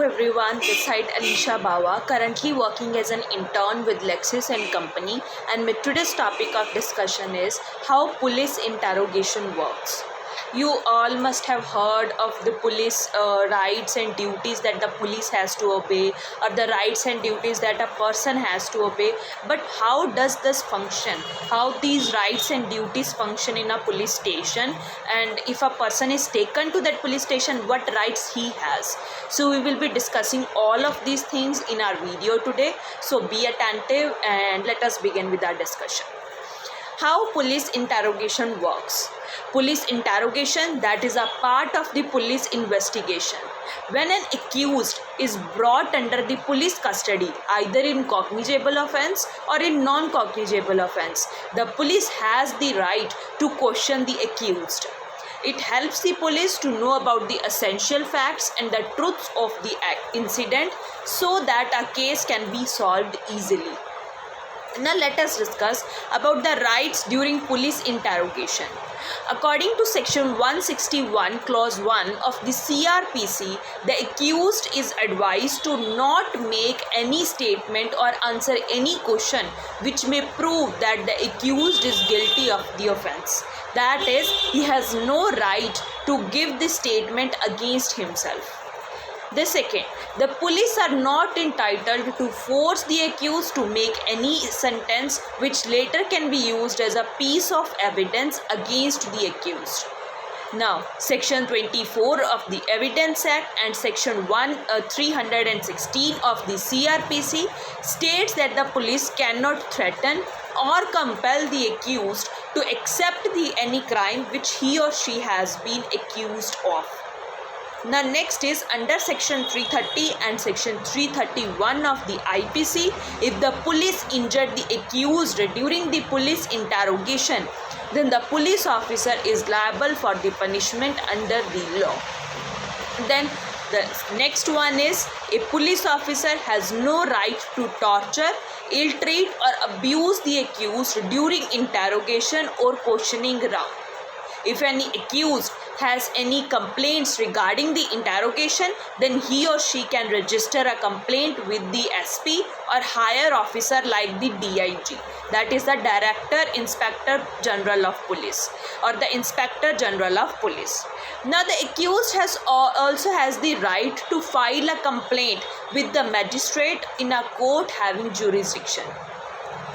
everyone, this side Alisha Bawa, currently working as an intern with Lexis and Company, and my today's topic of discussion is how police interrogation works. You all must have heard of the police rights and duties that the police has to obey, or the rights and duties that a person has to obey. But how does this function? How these rights and duties function in a police station? And if a person is taken to that police station, what rights he has? So we will be discussing all of these things in our video today. So be attentive and let us begin with our discussion. How police interrogation works. Police interrogation, that is a part of the police investigation. When an accused is brought under the police custody, either in cognizable offense or in non-cognizable offense, the police has the right to question the accused. It helps the police to know about the essential facts and the truths of the incident so that a case can be solved easily. Now let us discuss about the rights during police interrogation. According to section 161 clause 1 of the CRPC, the accused is advised to not make any statement or answer any question which may prove that the accused is guilty of the offense. That is, he has no right to give the statement against himself. The second, the police are not entitled to force the accused to make any sentence which later can be used as a piece of evidence against the accused. Now, section 24 of the Evidence Act and section 316 of the CRPC states that the police cannot threaten or compel the accused to accept any crime which he or she has been accused of. Now next is under section 330 and section 331 of the IPC. If the police injured the accused during the police interrogation, then the police officer is liable for the punishment under the law. Then the next one is a police officer has no right to torture, ill-treat or abuse the accused during interrogation or questioning round. If any accused has any complaints regarding the interrogation, then he or she can register a complaint with the SP or higher officer like the DIG, that is the Director Inspector General of Police or the Inspector General of Police. Now the accused also has the right to file a complaint with the magistrate in a court having jurisdiction.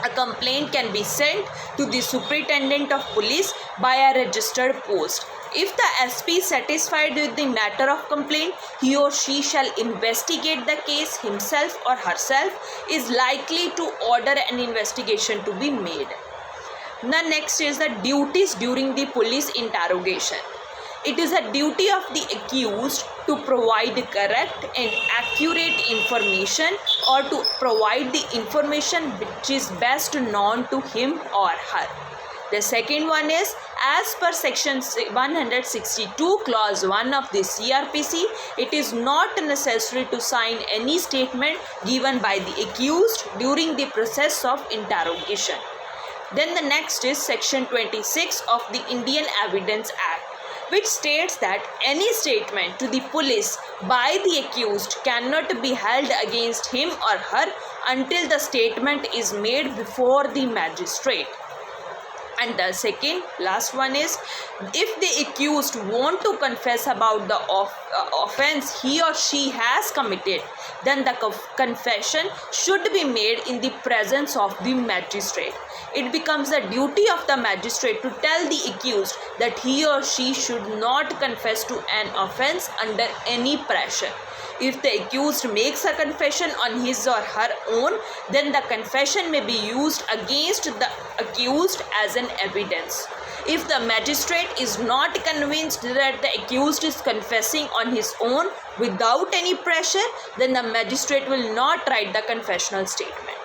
A complaint can be sent to the Superintendent of Police by a registered post. If the SP is satisfied with the matter of complaint, he or she shall investigate the case himself or herself is likely to order an investigation to be made. The next is the duties during the police interrogation. It is a duty of the accused to provide correct and accurate information or to provide the information which is best known to him or her. The second one is, as per section 162 clause 1 of the CRPC, it is not necessary to sign any statement given by the accused during the process of interrogation. Then the next is section 26 of the Indian Evidence Act, which states that any statement to the police by the accused cannot be held against him or her until the statement is made before the magistrate. And the second, last one is, if the accused want to confess about the offense he or she has committed, then the confession should be made in the presence of the magistrate. It becomes the duty of the magistrate to tell the accused that he or she should not confess to an offense under any pressure. If the accused makes a confession on his or her own, then the confession may be used against the accused as an evidence. If the magistrate is not convinced that the accused is confessing on his own without any pressure, then the magistrate will not write the confessional statement.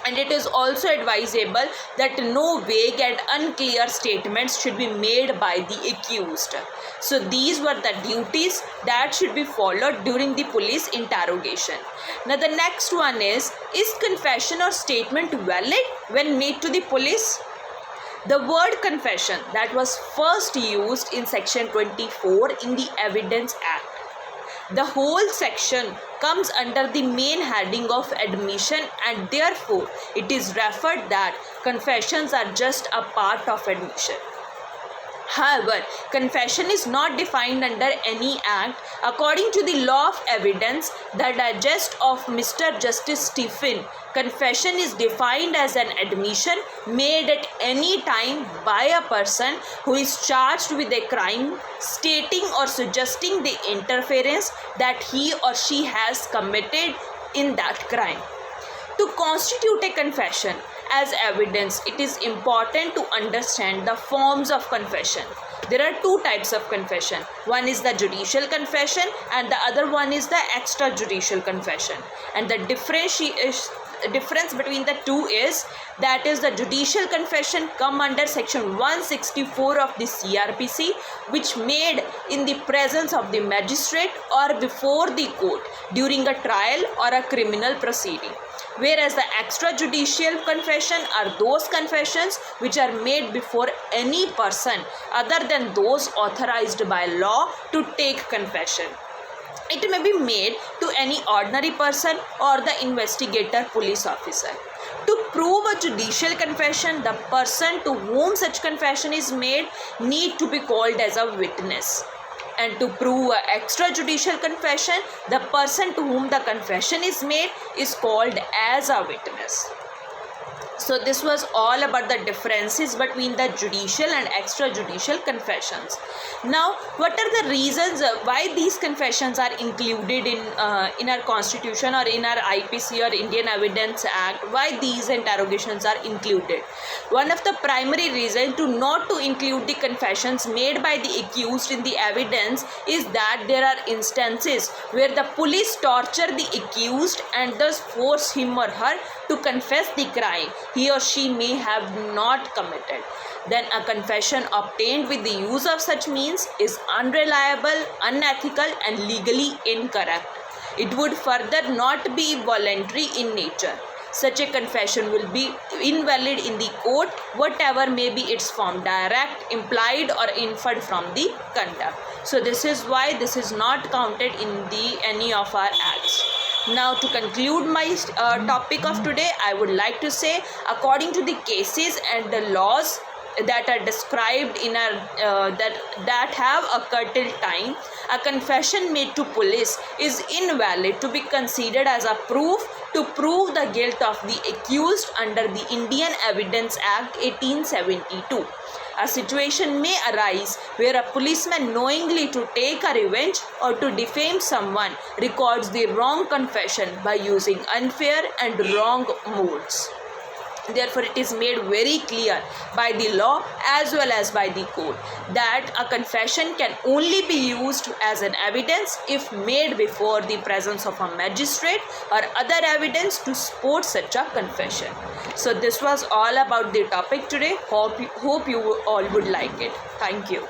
And it is also advisable that no vague and unclear statements should be made by the accused. So these were the duties that should be followed during the police interrogation. Now the next one is confession or statement valid when made to the police? The word confession that was first used in section 24 in the Evidence Act. The whole section comes under the main heading of admission, and therefore it is referred that confessions are just a part of admission. However, confession is not defined under any act. According to the law of evidence, the digest of Mr. Justice Stephen, confession is defined as an admission made at any time by a person who is charged with a crime, stating or suggesting the interference that he or she has committed in that crime. To constitute a confession as evidence, it is important to understand the forms of confession. There are two types of confession. One is the judicial confession and the other one is the extrajudicial confession. And the difference between the two is that is the judicial confession come under section 164 of the CRPC, which made in the presence of the magistrate or before the court during a trial or a criminal proceeding. Whereas the extrajudicial confession are those confessions which are made before any person other than those authorized by law to take confession. It may be made to any ordinary person or the investigator police officer. To prove a judicial confession, the person to whom such confession is made need to be called as a witness. And to prove an extrajudicial confession, the person to whom the confession is made is called as a witness. So this was all about the differences between the judicial and extrajudicial confessions. Now, what are the reasons why these confessions are included in our constitution or in our IPC or Indian Evidence Act? Why these interrogations are included? One of the primary reasons to not to include the confessions made by the accused in the evidence is that there are instances where the police torture the accused and thus force him or her to confess the crime he or she may have not committed. Then a confession obtained with the use of such means is unreliable, unethical and legally incorrect. It would further not be voluntary in nature. Such a confession will be invalid in the court, whatever may be its form, direct, implied or inferred from the conduct. So this is why this is not counted in any of our acts. Now, to conclude my topic of today, I would like to say, according to the cases and the laws that are described in our that have occurred till time, a confession made to police is invalid to be considered as a proof to prove the guilt of the accused under the Indian Evidence Act 1872. A situation may arise where a policeman knowingly to take a revenge or to defame someone records the wrong confession by using unfair and wrong modes. Therefore, it is made very clear by the law as well as by the court that a confession can only be used as an evidence if made before the presence of a magistrate or other evidence to support such a confession. So this was all about the topic today. Hope you all would like it. Thank you.